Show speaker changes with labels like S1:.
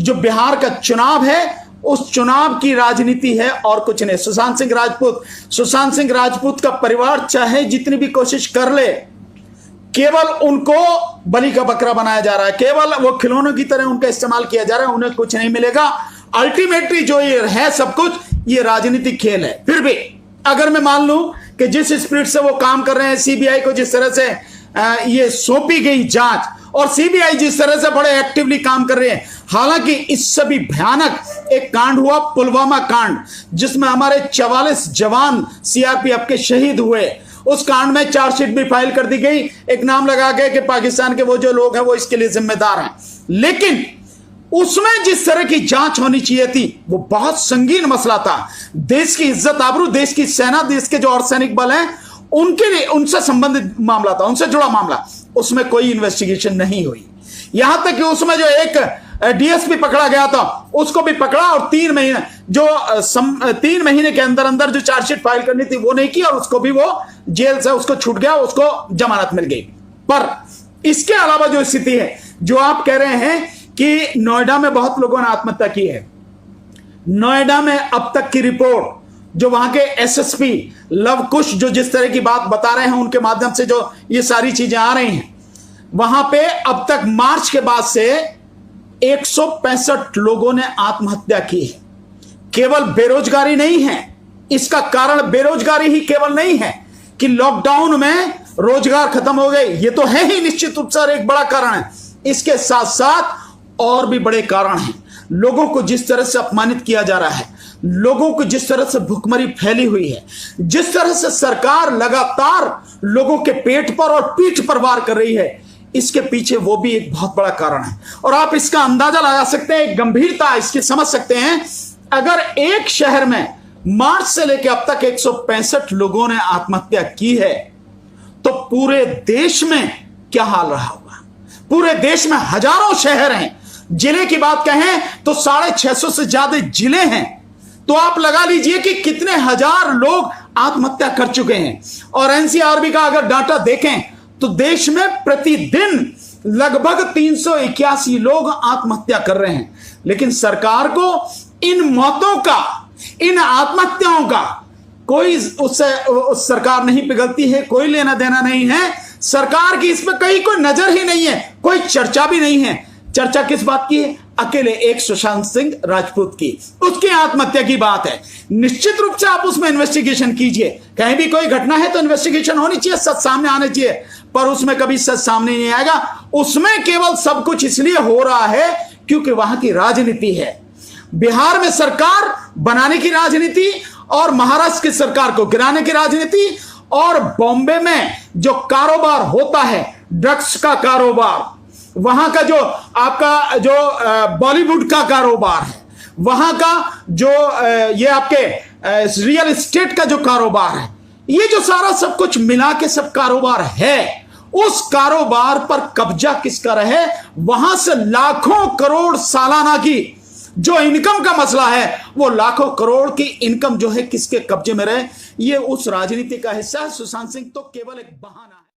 S1: जो बिहार का चुनाव है उस चुनाव की राजनीति है और कुछ नहीं। सुशांत सिंह राजपूत का परिवार चाहे जितनी भी कोशिश कर ले, केवल उनको बलि का बकरा बनाया जा रहा है, केवल वो खिलौनों की तरह उनका इस्तेमाल किया जा रहा है, उन्हें कुछ नहीं मिलेगा। अल्टीमेटली जो ये है सब कुछ ये राजनीतिक खेल है। फिर भी अगर मैं मान लूं कि जिस स्पिरिट से वो काम कर रहे हैं, सीबीआई को जिस तरह से ये सौंपी गई जांच और सीबीआई जिस तरह से बड़े एक्टिवली काम कर रहे हैं, हालांकि इससे भी भयानक एक कांड हुआ, पुलवामा कांड, जिसमें हमारे 44 जवान सीआरपीएफ के शहीद हुए। उस कांड में चार्जशीट भी फाइल कर दी गई, एक नाम लगा गया कि पाकिस्तान के वो जो लोग हैं वो इसके लिए जिम्मेदार हैं। लेकिन उसमें जिस तरह की जांच होनी चाहिए थी वो बहुत संगीन मसला था। देश की इज्जत आबरू, देश की सेना, देश के जो अर्धसैनिक बल हैं उनके लिए, उनसे संबंधित मामला था, उनसे जुड़ा मामला, उसमें कोई इन्वेस्टिगेशन नहीं हुई। यहां तक कि उसमें जो एक डीएसपी पकड़ा गया था उसको भी पकड़ा और 3 महीने के अंदर अंदर जो चार्जशीट फाइल करनी थी वो नहीं की और उसको भी वो जेल से उसको छूट गया, उसको जमानत मिल गई। पर इसके अलावा जो स्थिति है, जो आप कह रहे हैं कि नोएडा में बहुत लोगों ने आत्महत्या की है, नोएडा में अब तक की रिपोर्ट जो वहां के एसएसपी लव कुश जो जिस तरह की बात बता रहे हैं, उनके माध्यम से जो ये सारी चीजें आ रही हैं, वहां पे अब तक मार्च के बाद से 165 लोगों ने आत्महत्या की है। केवल बेरोजगारी नहीं है, इसका कारण बेरोजगारी ही केवल नहीं है कि लॉकडाउन में रोजगार खत्म हो गए, ये तो है ही निश्चित रूप से एक बड़ा कारण है। इसके साथ साथ और भी बड़े कारण हैं। लोगों को जिस तरह से अपमानित किया जा रहा है, लोगों को जिस तरह से भुखमरी फैली हुई है, जिस तरह से सरकार लगातार लोगों के पेट पर और पीठ पर वार कर रही है, इसके पीछे वो भी एक बहुत बड़ा कारण है। और आप इसका अंदाजा लगा सकते हैं, गंभीरता इसकी समझ सकते हैं। अगर एक शहर में मार्च से लेकर अब तक 165 लोगों ने आत्महत्या की है, तो पूरे देश में क्या हाल रहा होगा। पूरे देश में हजारों शहर हैं, जिले की बात कहें तो 650 से ज्यादा जिले हैं, तो आप लगा लीजिए कि कितने हजार लोग आत्महत्या कर चुके हैं। और एनसीआरबी का अगर डाटा देखें तो देश में प्रतिदिन लगभग 381 लोग आत्महत्या कर रहे हैं। लेकिन सरकार को इन मौतों का, इन आत्महत्याओं का कोई उससे उस सरकार नहीं पिघलती है, कोई लेना देना नहीं है। सरकार की इस पर कहीं कोई नजर ही नहीं है, कोई चर्चा भी नहीं है। चर्चा किस बात की है? अकेले एक सुशांत सिंह राजपूत की, उसकी आत्महत्या की बात है। निश्चित रूप से आप उसमें इन्वेस्टिगेशन कीजिए, कहीं भी कोई घटना है तो इन्वेस्टिगेशन होनी चाहिए, सच सामने आने चाहिए, पर उसमें कभी सच सामने नहीं आएगा। उसमें केवल सब कुछ इसलिए हो रहा है क्योंकि वहां की राजनीति है। बिहार में सरकार बनाने की राजनीति और महाराष्ट्र की सरकार को गिराने की राजनीति, और बॉम्बे में जो कारोबार होता है ड्रग्स का कारोबार, वहां का जो आपका जो बॉलीवुड का कारोबार है, वहां का जो ये आपके रियल एस्टेट का जो कारोबार है, ये जो सारा सब कुछ मिला के सब कारोबार है, उस कारोबार पर कब्जा किसका रहे, वहां से लाखों करोड़ सालाना की जो इनकम का मसला है, वो लाखों करोड़ की इनकम जो है किसके कब्जे में रहे, ये उस राजनीति का हिस्सा है। सुशांत सिंह तो केवल एक बहाना